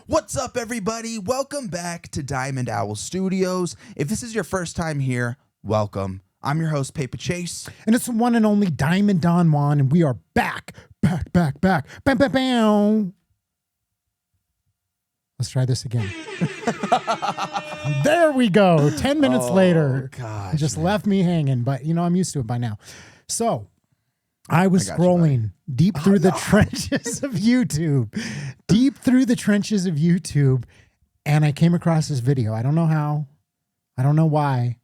What's up, everybody? Welcome back to Diamond Owl Studios. If this is your first time here, welcome. I'm your host, Paper Chase. And it's the one and only Diamond Don Juan, and we are back. Bam, bam, bam. Let's try this again. There we go. 10 minutes later. Gosh, just left me hanging, but I'm used to it by now. So I was scrolling deep through the trenches of YouTube, and I came across this video. I don't know how, I don't know why,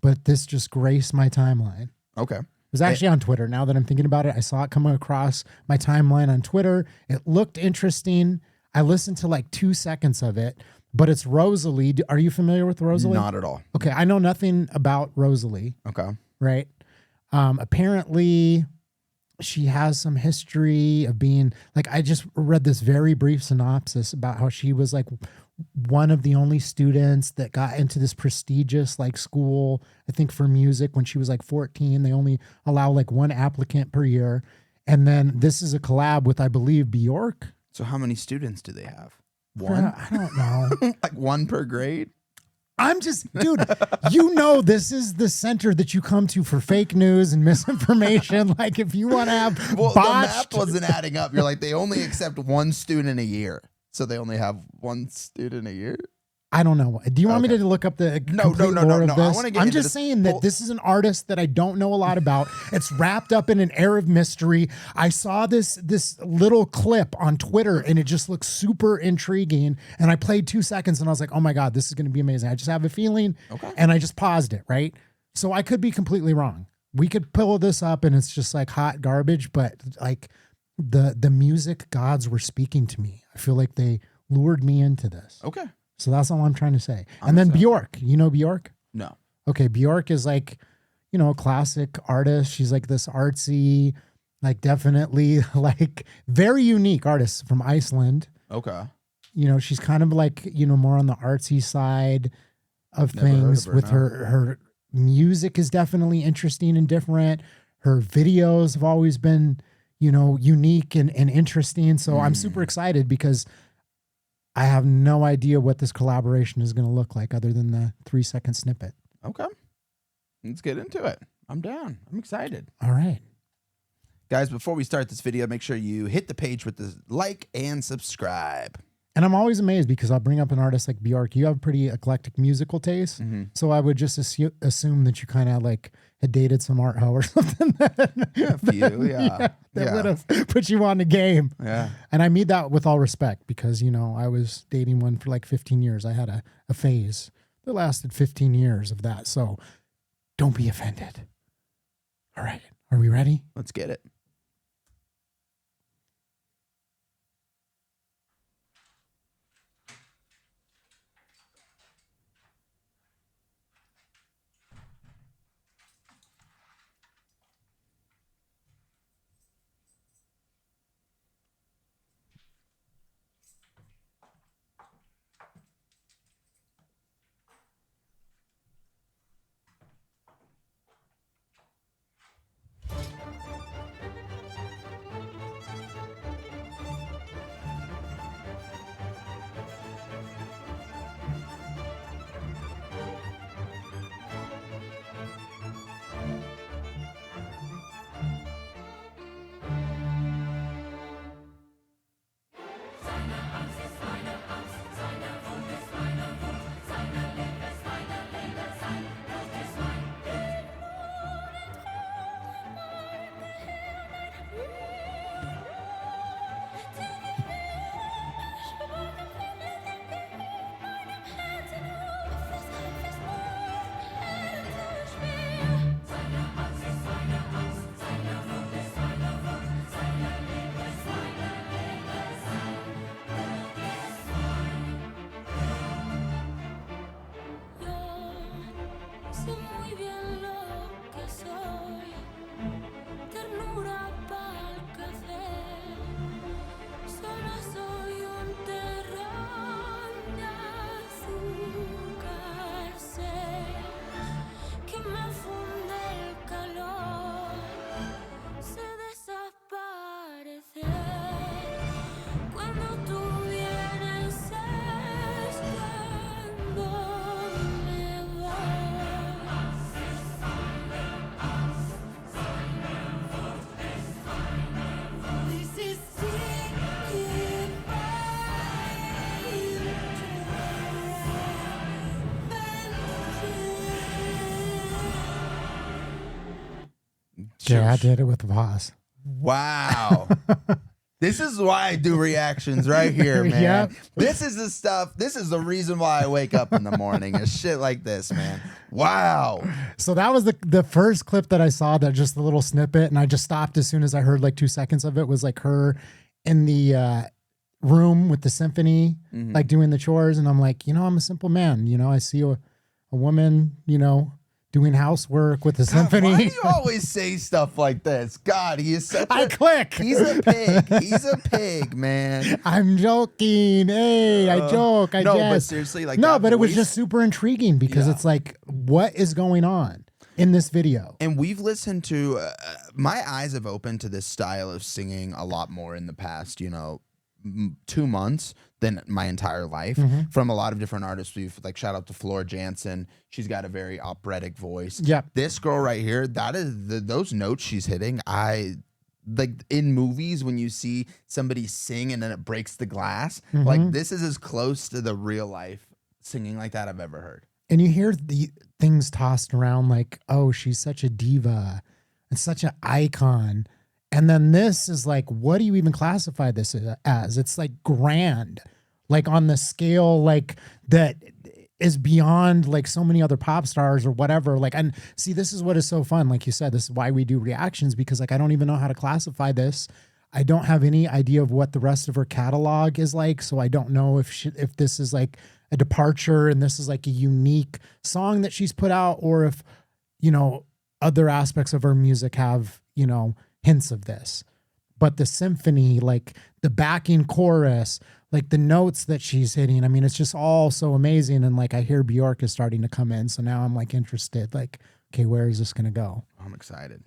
but this just graced my timeline. Okay. It was actually on Twitter. Now that I'm thinking about it, I saw it come across my timeline on Twitter. It looked interesting. I listened to like 2 seconds of it, but it's Rosalie. Are you familiar with Rosalie? Not at all. Okay. I know nothing about Rosalie. Okay. Right. Apparently she has some history of being like, I just read this very brief synopsis about how she was like one of the only students that got into this prestigious like school, I think for music when she was like 14. They only allow like one applicant per year. And then this is a collab with, I believe, Bjork. So how many students do they have? One? I don't know. Like one per grade? I'm just, dude, this is the center that you come to for fake news and misinformation. Like if you want to have the botched... math wasn't adding up. You're like, they only accept one student a year. So they only have one student a year? I don't know. Do you want me to look up the complete lore of this? I'm just saying that this is an artist that I don't know a lot about. It's wrapped up in an air of mystery. I saw this little clip on Twitter and it just looks super intriguing. And I played 2 seconds and I was like, oh my God, this is going to be amazing. I just have a feeling. Okay. And I just paused it, right? So I could be completely wrong. We could pull this up and it's just like hot garbage, but like the music gods were speaking to me. I feel like they lured me into this. Okay. So that's all I'm trying to say. And then Bjork, you know Bjork? No. Okay, Bjork is like, a classic artist. She's like this artsy, like definitely like very unique artist from Iceland. Okay. She's kind of like, more on the artsy side of things with her music is definitely interesting and different. Her videos have always been, unique and interesting. So I'm super excited because I have no idea what this collaboration is going to look like other than the 3-second snippet. Okay. Let's get into it. I'm down. I'm excited. All right. Guys, before we start this video, make sure you hit the page with the like and subscribe. And I'm always amazed because I'll bring up an artist like Bjork. You have a pretty eclectic musical taste. Mm-hmm. So I would just assume that you kind of like had dated some art hoe or something. A few, yeah. That would have put you on the game. Yeah. And I mean that with all respect because, I was dating one for like 15 years. I had a phase that lasted 15 years of that. So don't be offended. All right. Are we ready? Let's get it. Yeah, I did it with the boss. Wow. This is why I do reactions right here, man. Yep. This is the stuff. This is the reason why I wake up in the morning is shit like this, man. Wow. So that was the first clip that I saw, that just the little snippet. And I just stopped as soon as I heard like 2 seconds of it. Was like her in the room with the symphony, like doing the chores. And I'm like, I'm a simple man. I see a woman, doing housework with the symphony. Why do you always say stuff like this? God, he is such I click. He's a pig. He's a pig, man. I'm joking. Hey, I joke. I no, jest. but seriously, like no, but it was just super intriguing because it's like, what is going on in this video? And we've listened to, my eyes have opened to this style of singing a lot more in the past, 2 months than my entire life from a lot of different artists. We've like shout out to Flora Jansen. She's got a very operatic voice. Yeah. This girl right here, that is those notes she's hitting. I like in movies when you see somebody sing and then it breaks the glass. Like this is as close to the real life singing like that I've ever heard. And you hear the things tossed around like, oh, she's such a diva and such an icon. And then this is like, what do you even classify this as? It's like grand, like on the scale, like that is beyond like so many other pop stars or whatever. Like, and see, this is what is so fun. Like you said, this is why we do reactions, because like, I don't even know how to classify this. I don't have any idea of what the rest of her catalog is like. So I don't know if this is like a departure and this is like a unique song that she's put out, or if, other aspects of her music have, hints of this. But the symphony, like the backing chorus, like the notes that she's hitting, I mean, it's just all so amazing. And like I hear Bjork is starting to come in, so now I'm like interested, like, okay, where is this gonna go? I'm excited.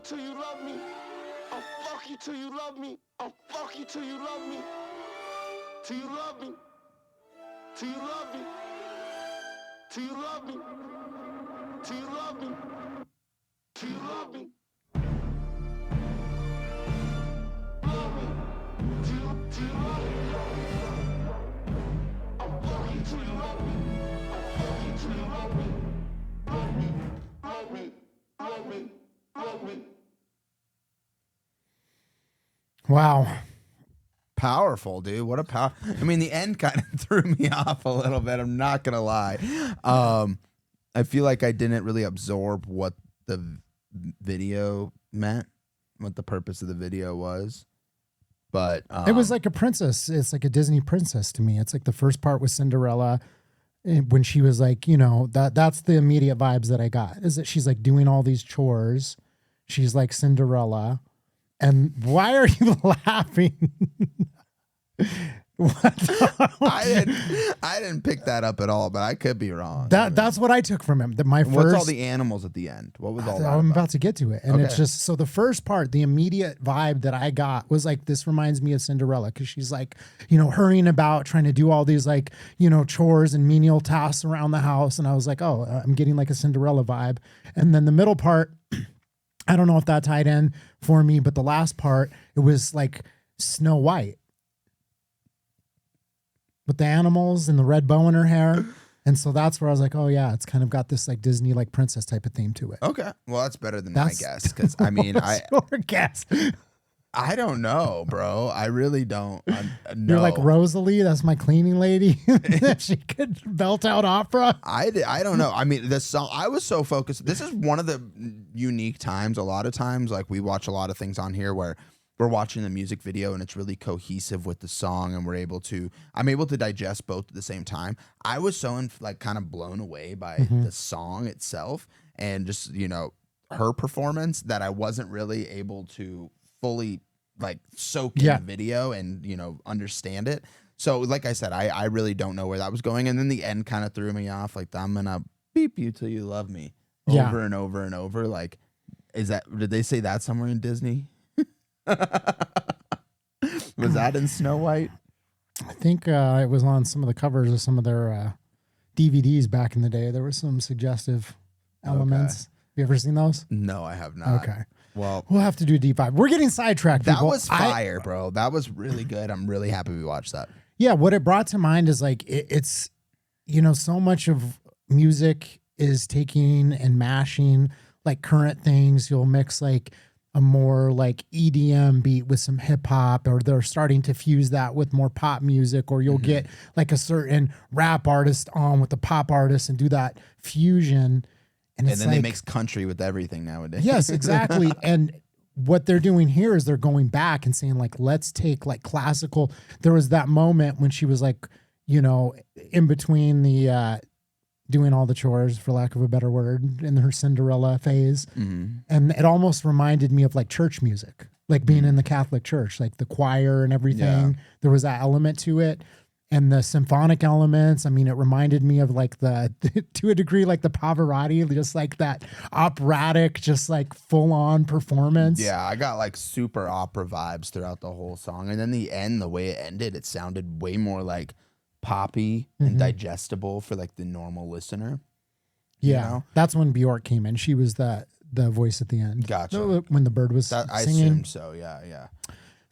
Till you love me, I'll fuck you till you love me, I'll fuck you till you love me, till you love me, till you love me, till you love me, till you love me, till you love me, love me, till you love me, I'll fuck you till you love me, I'll fuck you till you love me, love me, love me, love me, love me. Wow. Powerful, dude. What a power. I mean, the end kind of threw me off a little bit. I'm not going to lie. I feel like I didn't really absorb what the video meant, what the purpose of the video was. But it was like a princess. It's like a Disney princess to me. It's like the first part was Cinderella when she was like, that's the immediate vibes that I got, is that she's like doing all these chores. She's like Cinderella. And why are you laughing? What? I didn't pick that up at all, but I could be wrong. That's what I took from him. What's all the animals at the end? What was all that? I'm about to get to it. And it's just, so the first part, the immediate vibe that I got was like, this reminds me of Cinderella, because she's like, hurrying about, trying to do all these like, chores and menial tasks around the house. And I was like, oh, I'm getting like a Cinderella vibe. And then the middle part, I don't know if that tied in for me, but the last part, it was like Snow White with the animals and the red bow in her hair. And so that's where I was like, oh yeah, it's kind of got this like Disney like princess type of theme to it. Okay. Well, that's better than my guess. Because I mean, your guess? I don't know, bro. I really don't. No. You're like Rosalie. That's my cleaning lady. She could belt out opera. I don't know. I mean, the song. I was so focused. This is one of the unique times. A lot of times, like we watch a lot of things on here where we're watching the music video and it's really cohesive with the song, and I'm able to digest both at the same time. I was so kind of blown away by the song itself and just her performance that I wasn't really able to fully like soak in the video and understand it. So like I said, I really don't know where that was going, and then the end kind of threw me off. Like, I'm gonna beep you till you love me over and over and over. Like, did they say that somewhere in Disney? Was that in Snow White? I think it was on some of the covers of some of their DVDs back in the day. There were some suggestive elements. Have you ever seen those? No, I have not. Okay. Well, we'll have to do a deep dive. We're getting sidetracked. That was fire, bro. That was really good. I'm really happy we watched that. Yeah, what it brought to mind is like it's so much of music is taking and mashing like current things. You'll mix like a more like EDM beat with some hip hop, or they're starting to fuse that with more pop music, or you'll get like a certain rap artist on with the pop artist and do that fusion. And then they mix country with everything nowadays. Yes, exactly. And what they're doing here is they're going back and saying like, let's take like classical. There was that moment when she was like, in between the doing all the chores, for lack of a better word, in her Cinderella phase. And it almost reminded me of like church music, like being in the Catholic church, like the choir and everything. Yeah. There was that element to it. And the symphonic elements, I mean, it reminded me of like to a degree, like the Pavarotti, just like that operatic, just like full on performance. Yeah, I got like super opera vibes throughout the whole song. And then the end, the way it ended, it sounded way more like poppy and digestible for like the normal listener. Yeah, that's when Bjork came in. She was the voice at the end. Gotcha. When the bird was singing. I assumed so, yeah.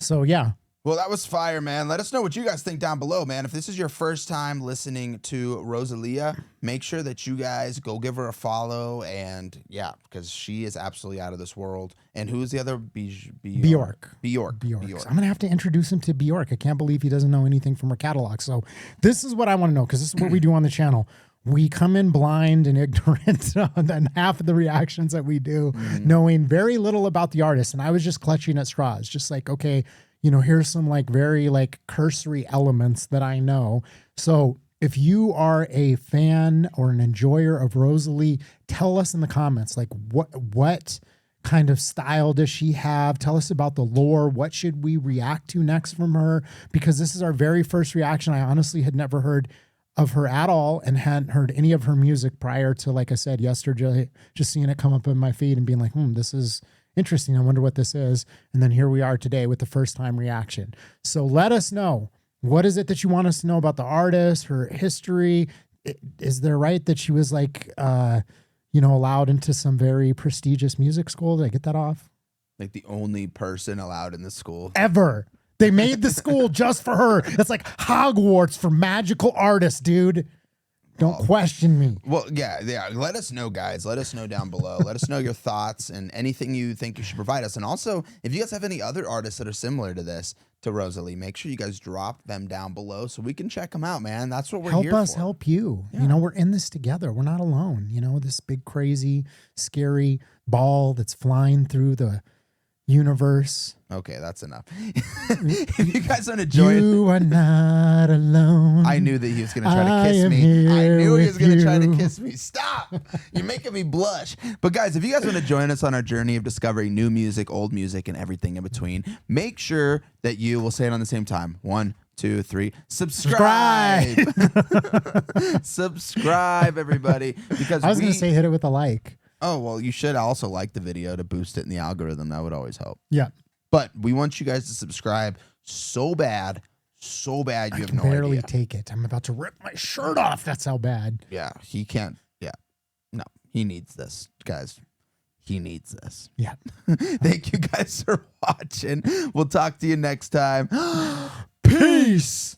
So, yeah. Well, that was fire, man. Let us know what you guys think down below, man. If this is your first time listening to Rosalia, make sure that you guys go give her a follow. And yeah, because she is absolutely out of this world. And who's the other? Bjork. Bjork. I'm going to have to introduce him to Bjork. I can't believe he doesn't know anything from her catalog. So this is what I want to know, because this is what we do on the channel. We come in blind and ignorant on half of the reactions that we do, knowing very little about the artist. And I was just clutching at straws, just like, okay, here's some like very like cursory elements that I know. So if you are a fan or an enjoyer of Rosalie, tell us in the comments, like what kind of style does she have? Tell us about the lore. What should we react to next from her? Because this is our very first reaction. I honestly had never heard of her at all and hadn't heard any of her music prior to, like I said, yesterday, just seeing it come up in my feed and being like, this is interesting. I wonder what this is. And then here we are today with the first time reaction. So let us know. What is it that you want us to know about the artist, her history? Is there right that she was like, allowed into some very prestigious music school? Did I get that off? Like the only person allowed in the school. Ever. They made the school just for her. It's like Hogwarts for magical artists, dude. Don't question me. Well, yeah. Let us know, guys. Let us know down below. Let us know your thoughts and anything you think you should provide us. And also, if you guys have any other artists that are similar to Rosalie, make sure you guys drop them down below so we can check them out, man. That's what we're here for. Help us help you. Yeah. We're in this together. We're not alone. This big, crazy, scary ball that's flying through the universe. Okay, that's enough. If you guys want to join, you are not alone. I knew that he was going to try to kiss me. I knew he was going to try to kiss me. Stop! You're making me blush. But guys, if you guys want to join us on our journey of discovering new music, old music, and everything in between, make sure that you will say it on the same time. 1, 2, 3. Subscribe. Subscribe, everybody. Because I was going to say hit it with a like. Oh, well, you should also like the video to boost it in the algorithm. That would always help. Yeah. But we want you guys to subscribe so bad you have no idea. I can barely take it. I'm about to rip my shirt off. That's how bad. Yeah, he can't. Yeah. No, he needs this, guys. He needs this. Yeah. Thank you guys for watching. We'll talk to you next time. Peace.